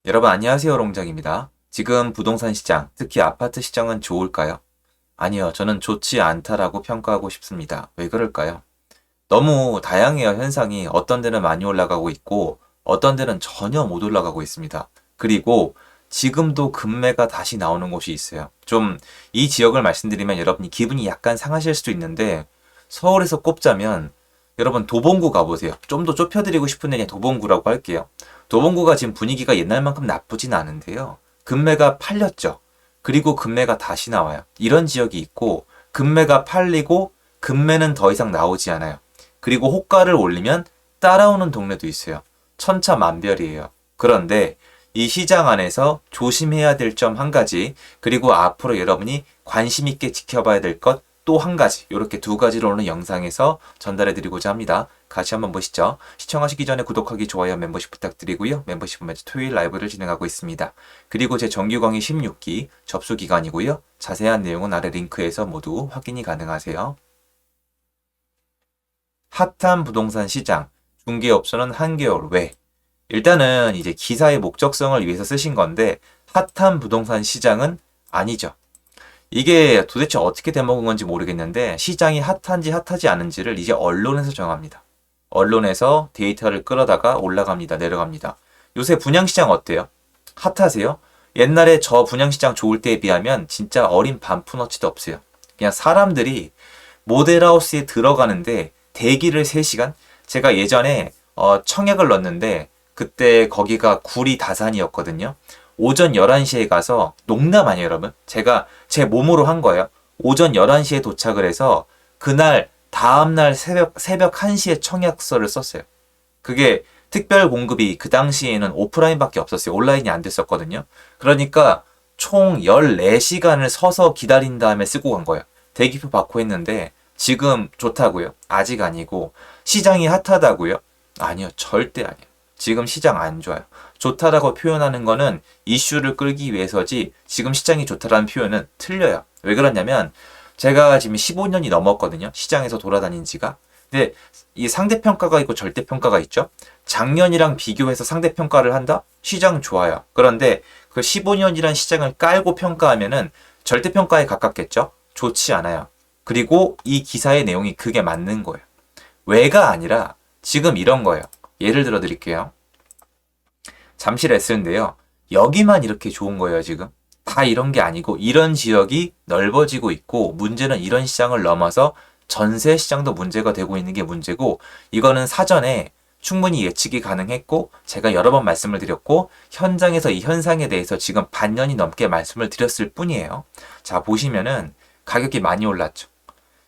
여러분 안녕하세요. 롱장입니다. 지금 부동산 시장, 특히 아파트 시장은 좋을까요? 아니요. 저는 좋지 않다라고 평가하고 싶습니다. 왜 그럴까요? 너무 다양해요. 현상이 어떤 데는 많이 올라가고 있고 어떤 데는 전혀 못 올라가고 있습니다. 그리고 지금도 급매가 다시 나오는 곳이 있어요. 좀 이 지역을 말씀드리면 여러분이 기분이 약간 상하실 수도 있는데 서울에서 꼽자면 여러분 도봉구 가보세요. 좀 더 좁혀드리고 싶은 데는 도봉구라고 할게요. 도봉구가 지금 분위기가 옛날만큼 나쁘진 않은데요. 금매가 팔렸죠. 그리고 금매가 다시 나와요. 이런 지역이 있고 금매가 팔리고 금매는 더 이상 나오지 않아요. 그리고 호가를 올리면 따라오는 동네도 있어요. 천차만별이에요. 그런데 이 시장 안에서 조심해야 될 점 한 가지, 그리고 앞으로 여러분이 관심 있게 지켜봐야 될 것 또 한 가지, 이렇게 두 가지로 오늘 영상에서 전달해 드리고자 합니다. 같이 한번 보시죠. 시청하시기 전에 구독하기, 좋아요, 멤버십 부탁드리고요. 멤버십은 매주 토요일 라이브를 진행하고 있습니다. 그리고 제 정규 강의 16기 접수 기간이고요. 자세한 내용은 아래 링크에서 모두 확인이 가능하세요. 핫한 부동산 시장, 중개업소는 한겨울 왜? 일단은 이제 기사의 목적성을 위해서 쓰신 건데 핫한 부동산 시장은 아니죠. 이게 도대체 어떻게 돼먹은 건지 모르겠는데 시장이 핫한지 핫하지 않은지를 이제 언론에서 정합니다. 언론에서 데이터를 끌어다가 올라갑니다. 내려갑니다. 요새 분양시장 어때요? 핫하세요? 옛날에 저 분양시장 좋을 때에 비하면 진짜 어린 반푼어치도 없어요. 그냥 사람들이 모델하우스에 들어가는데 대기를 3시간? 제가 예전에 청약을 넣었는데 그때 거기가 구리 다산이었거든요. 오전 11시에 가서, 농담 아니에요 여러분. 제가 제 몸으로 한 거예요. 오전 11시에 도착을 해서 그날 다음날 새벽 1시에 청약서를 썼어요. 그게 특별 공급이 그 당시에는 오프라인밖에 없었어요. 온라인이 안 됐었거든요. 그러니까 총 14시간을 서서 기다린 다음에 쓰고 간 거예요. 대기표 받고 했는데 지금 좋다고요? 아직 아니고. 시장이 핫하다고요? 아니요. 절대 아니에요. 지금 시장 안 좋아요. 좋다라고 표현하는 거는 이슈를 끌기 위해서지 지금 시장이 좋다라는 표현은 틀려요. 왜 그러냐면 제가 지금 15년이 넘었거든요. 시장에서 돌아다닌 지가. 근데 이 상대평가가 있고 절대평가가 있죠. 작년이랑 비교해서 상대평가를 한다? 시장 좋아요. 그런데 그 15년이란 시장을 깔고 평가하면은 절대평가에 가깝겠죠? 좋지 않아요. 그리고 이 기사의 내용이 그게 맞는 거예요. 왜가 아니라 지금 이런 거예요. 예를 들어 드릴게요. 잠실 S인데요. 여기만 이렇게 좋은 거예요, 지금. 다 이런 게 아니고 이런 지역이 넓어지고 있고 문제는 이런 시장을 넘어서 전세 시장도 문제가 되고 있는 게 문제고 이거는 사전에 충분히 예측이 가능했고 제가 여러 번 말씀을 드렸고 현장에서 이 현상에 대해서 지금 반년이 넘게 말씀을 드렸을 뿐이에요. 자, 보시면은 가격이 많이 올랐죠.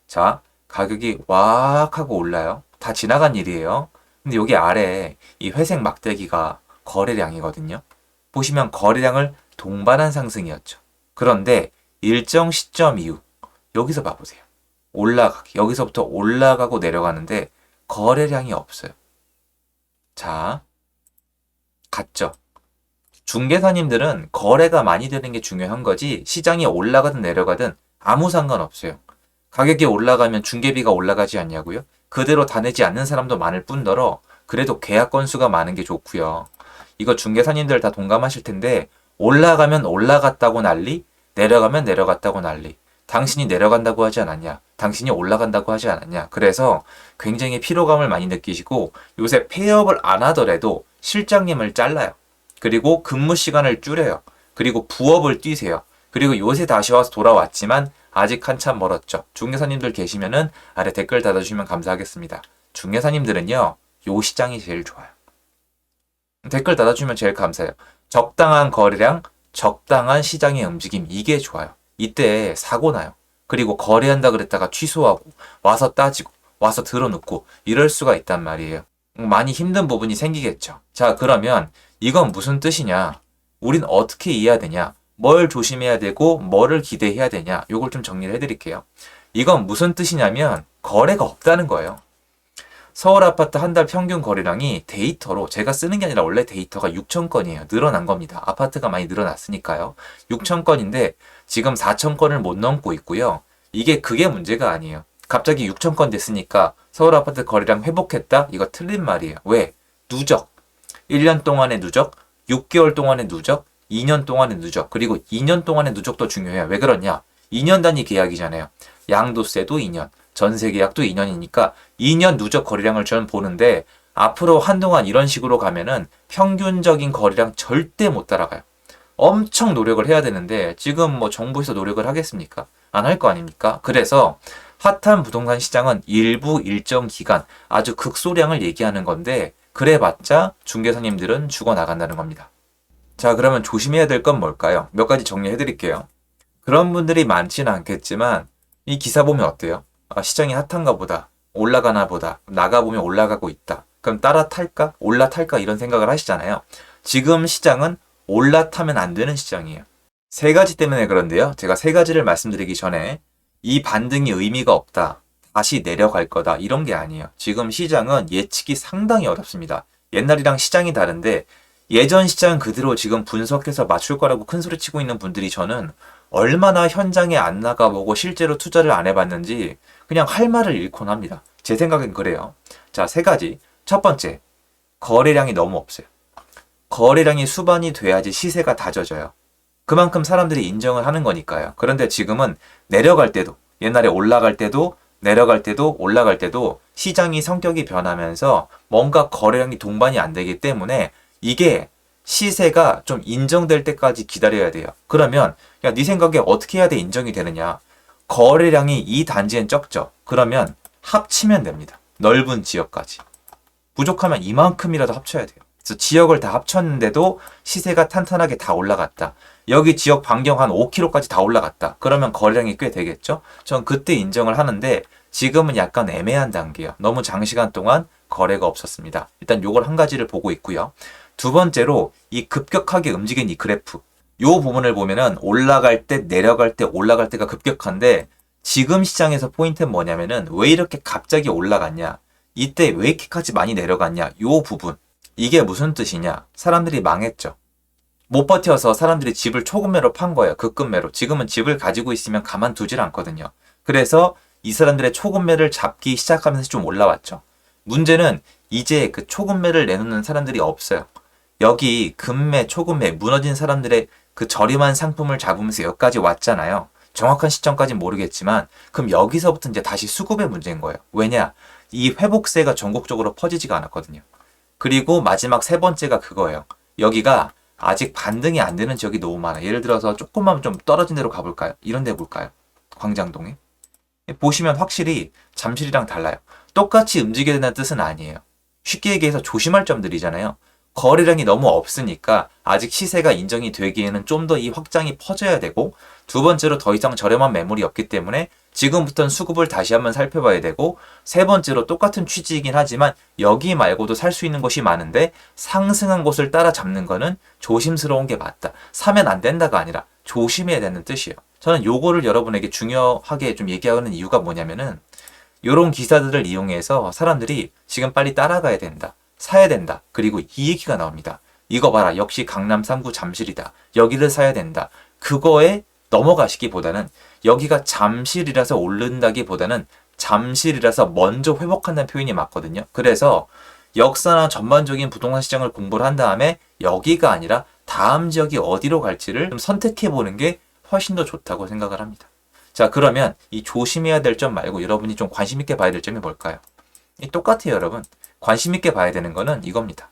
자, 가격이 왁 하고 올라요. 다 지나간 일이에요. 근데 여기 아래 이 회색 막대기가 거래량이거든요. 보시면 거래량을 동반한 상승이었죠. 그런데 일정 시점 이후 여기서 봐보세요. 여기서부터 올라가고 내려가는데 거래량이 없어요. 자, 갔죠. 중개사님들은 거래가 많이 되는 게 중요한 거지 시장이 올라가든 내려가든 아무 상관없어요. 가격이 올라가면 중개비가 올라가지 않냐고요? 그대로 다 내지 않는 사람도 많을 뿐더러 그래도 계약 건수가 많은 게 좋고요. 이거 중개사님들 다 동감하실 텐데 올라가면 올라갔다고 난리, 내려가면 내려갔다고 난리. 당신이 내려간다고 하지 않았냐? 당신이 올라간다고 하지 않았냐? 그래서 굉장히 피로감을 많이 느끼시고 요새 폐업을 안 하더라도 실장님을 잘라요. 그리고 근무 시간을 줄여요. 그리고 부업을 뛰세요. 그리고 요새 다시 와서 돌아왔지만 아직 한참 멀었죠. 중개사님들 계시면은 아래 댓글 달아주시면 감사하겠습니다. 중개사님들은요, 요 시장이 제일 좋아요. 댓글 달아주면 제일 감사해요. 적당한 거래량, 적당한 시장의 움직임, 이게 좋아요. 이때 사고 나요. 그리고 거래한다 그랬다가 취소하고 와서 따지고 와서 들어놓고 이럴 수가 있단 말이에요. 많이 힘든 부분이 생기겠죠. 자, 그러면 이건 무슨 뜻이냐? 우린 어떻게 이해해야 되냐? 뭘 조심해야 되고 뭐를 기대해야 되냐? 요걸 좀 정리를 해드릴게요. 이건 무슨 뜻이냐면 거래가 없다는 거예요. 서울 아파트 한 달 평균 거래량이 데이터로 제가 쓰는 게 아니라 원래 데이터가 6천 건이에요. 늘어난 겁니다. 아파트가 많이 늘어났으니까요. 6천 건인데 지금 4천 건을 못 넘고 있고요. 그게 문제가 아니에요. 갑자기 6천 건 됐으니까 서울 아파트 거래량 회복했다? 이거 틀린 말이에요. 왜? 누적. 1년 동안의 누적 6개월 동안의 누적, 2년 동안의 누적, 그리고 2년 동안의 누적도 중요해요. 왜 그러냐? 2년 단위 계약이잖아요. 양도세도 2년, 전세 계약도 2년이니까 2년 누적 거래량을 저는 보는데 앞으로 한동안 이런 식으로 가면은 평균적인 거래량 절대 못 따라가요. 엄청 노력을 해야 되는데 지금 뭐 정부에서 노력을 하겠습니까? 안 할 거 아닙니까? 그래서 핫한 부동산 시장은 일부 일정 기간 아주 극소량을 얘기하는 건데 그래봤자 중개사님들은 죽어나간다는 겁니다. 자, 그러면 조심해야 될 건 뭘까요? 몇 가지 정리해 드릴게요. 그런 분들이 많지는 않겠지만 이 기사 보면 어때요? 아, 시장이 핫한가 보다. 올라가나 보다. 나가보면 올라가고 있다. 그럼 따라 탈까? 올라탈까? 이런 생각을 하시잖아요. 지금 시장은 올라타면 안 되는 시장이에요. 세 가지 때문에 그런데요. 제가 세 가지를 말씀드리기 전에 이 반등이 의미가 없다. 다시 내려갈 거다. 이런 게 아니에요. 지금 시장은 예측이 상당히 어렵습니다. 옛날이랑 시장이 다른데 예전 시장 그대로 지금 분석해서 맞출 거라고 큰 소리 치고 있는 분들이 저는 얼마나 현장에 안 나가보고 실제로 투자를 안 해봤는지 그냥 할 말을 잃곤 합니다. 제 생각엔 그래요. 자, 세 가지. 첫 번째, 거래량이 너무 없어요. 거래량이 수반이 돼야지 시세가 다져져요. 그만큼 사람들이 인정을 하는 거니까요. 그런데 지금은 내려갈 때도, 옛날에 올라갈 때도, 내려갈 때도, 올라갈 때도 시장이 성격이 변하면서 뭔가 거래량이 동반이 안 되기 때문에 이게 시세가 좀 인정될 때까지 기다려야 돼요. 그러면 야, 네 생각에 어떻게 해야 돼 인정이 되느냐? 거래량이 이 단지엔 적죠. 그러면 합치면 됩니다. 넓은 지역까지. 부족하면 이만큼이라도 합쳐야 돼요. 그래서 지역을 다 합쳤는데도 시세가 탄탄하게 다 올라갔다. 여기 지역 반경 한 5km까지 다 올라갔다. 그러면 거래량이 꽤 되겠죠? 전 그때 인정을 하는데 지금은 약간 애매한 단계예요. 너무 장시간 동안 거래가 없었습니다. 일단 요걸 한 가지를 보고 있고요. 두 번째로 이 급격하게 움직인 이 그래프. 요 부분을 보면은 올라갈 때, 내려갈 때, 올라갈 때가 급격한데 지금 시장에서 포인트는 뭐냐면은 왜 이렇게 갑자기 올라갔냐? 이때 왜 이렇게까지 많이 내려갔냐? 요 부분. 이게 무슨 뜻이냐? 사람들이 망했죠. 못 버텨서 사람들이 집을 초급매로 판 거예요. 급급매로. 지금은 집을 가지고 있으면 가만두질 않거든요. 그래서 이 사람들의 초급매를 잡기 시작하면서 좀 올라왔죠. 문제는 이제 그 초급매를 내놓는 사람들이 없어요. 여기 급매, 초급매, 무너진 사람들의 그 저렴한 상품을 잡으면서 여기까지 왔잖아요. 정확한 시점까지는 모르겠지만 그럼 여기서부터 이제 다시 수급의 문제인 거예요. 왜냐? 이 회복세가 전국적으로 퍼지지가 않았거든요. 그리고 마지막 세 번째가 그거예요. 여기가 아직 반등이 안 되는 지역이 너무 많아요. 예를 들어서 조금만 좀 떨어진 데로 가볼까요? 이런 데 볼까요? 광장동에. 보시면 확실히 잠실이랑 달라요. 똑같이 움직여야 된다는 뜻은 아니에요. 쉽게 얘기해서 조심할 점들이잖아요. 거래량이 너무 없으니까 아직 시세가 인정이 되기에는 좀 더 이 확장이 퍼져야 되고 두 번째로 더 이상 저렴한 매물이 없기 때문에 지금부터는 수급을 다시 한번 살펴봐야 되고 세 번째로 똑같은 취지이긴 하지만 여기 말고도 살 수 있는 곳이 많은데 상승한 곳을 따라잡는 거는 조심스러운 게 맞다. 사면 안 된다가 아니라 조심해야 되는 뜻이에요. 저는 요거를 여러분에게 중요하게 좀 얘기하는 이유가 뭐냐면은 요런 기사들을 이용해서 사람들이 지금 빨리 따라가야 된다. 사야 된다. 그리고 이 얘기가 나옵니다. 이거 봐라. 역시 강남 3구 잠실이다. 여기를 사야 된다. 그거에 넘어가시기보다는 여기가 잠실이라서 오른다기보다는 잠실이라서 먼저 회복한다는 표현이 맞거든요. 그래서 역사나 전반적인 부동산 시장을 공부를 한 다음에 여기가 아니라 다음 지역이 어디로 갈지를 좀 선택해 보는 게 훨씬 더 좋다고 생각을 합니다. 자, 그러면 이 조심해야 될 점 말고 여러분이 좀 관심 있게 봐야 될 점이 뭘까요? 똑같아요, 여러분. 관심 있게 봐야 되는 거는 이겁니다.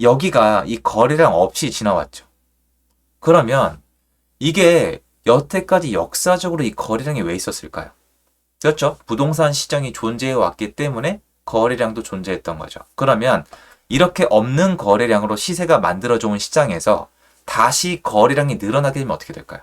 여기가 이 거래량 없이 지나왔죠. 그러면 이게 여태까지 역사적으로 이 거래량이 왜 있었을까요? 그렇죠? 부동산 시장이 존재해 왔기 때문에 거래량도 존재했던 거죠. 그러면 이렇게 없는 거래량으로 시세가 만들어져 온 시장에서 다시 거래량이 늘어나게 되면 어떻게 될까요?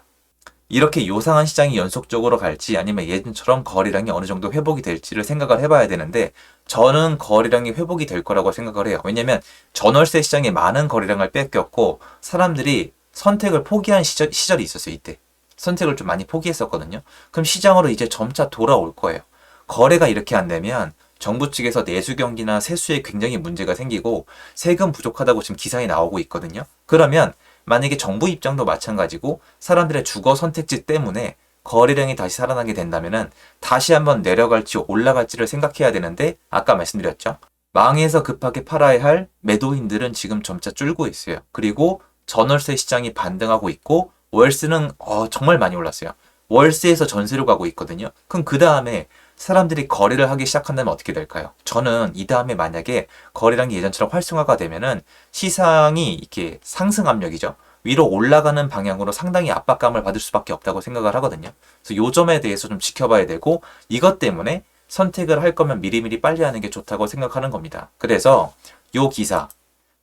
이렇게 요상한 시장이 연속적으로 갈지 아니면 예전처럼 거래량이 어느 정도 회복이 될지를 생각을 해봐야 되는데 저는 거래량이 회복이 될 거라고 생각을 해요. 왜냐면 전월세 시장에 많은 거래량을 뺏겼고 사람들이 선택을 포기한 시절이 있었어요. 이때. 선택을 좀 많이 포기했었거든요. 그럼 시장으로 이제 점차 돌아올 거예요. 거래가 이렇게 안 되면 정부 측에서 내수 경기나 세수에 굉장히 문제가 생기고 세금 부족하다고 지금 기사에 나오고 있거든요. 그러면 만약에 정부 입장도 마찬가지고 사람들의 주거 선택지 때문에 거래량이 다시 살아나게 된다면은 다시 한번 내려갈지 올라갈지를 생각해야 되는데 아까 말씀드렸죠. 망해서 급하게 팔아야 할 매도인들은 지금 점차 줄고 있어요. 그리고 전월세 시장이 반등하고 있고 월세는 정말 많이 올랐어요. 월세에서 전세로 가고 있거든요. 그럼 그 다음에 사람들이 거래를 하기 시작한다면 어떻게 될까요? 저는 이 다음에 만약에 거래량이 예전처럼 활성화가 되면은 시장이 이렇게 상승 압력이죠. 위로 올라가는 방향으로 상당히 압박감을 받을 수밖에 없다고 생각을 하거든요. 그래서 요 점에 대해서 좀 지켜봐야 되고 이것 때문에 선택을 할 거면 미리미리 빨리 하는 게 좋다고 생각하는 겁니다. 그래서 요 기사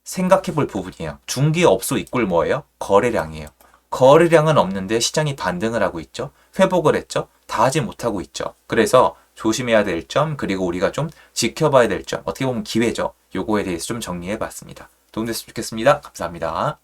생각해 볼 부분이에요. 중개업소 입구를 뭐예요? 거래량이에요. 거래량은 없는데 시장이 반등을 하고 있죠. 회복을 했죠. 다 하지 못하고 있죠. 그래서 조심해야 될 점, 그리고 우리가 좀 지켜봐야 될 점, 어떻게 보면 기회죠. 요거에 대해서 좀 정리해 봤습니다. 도움됐으면 좋겠습니다. 감사합니다.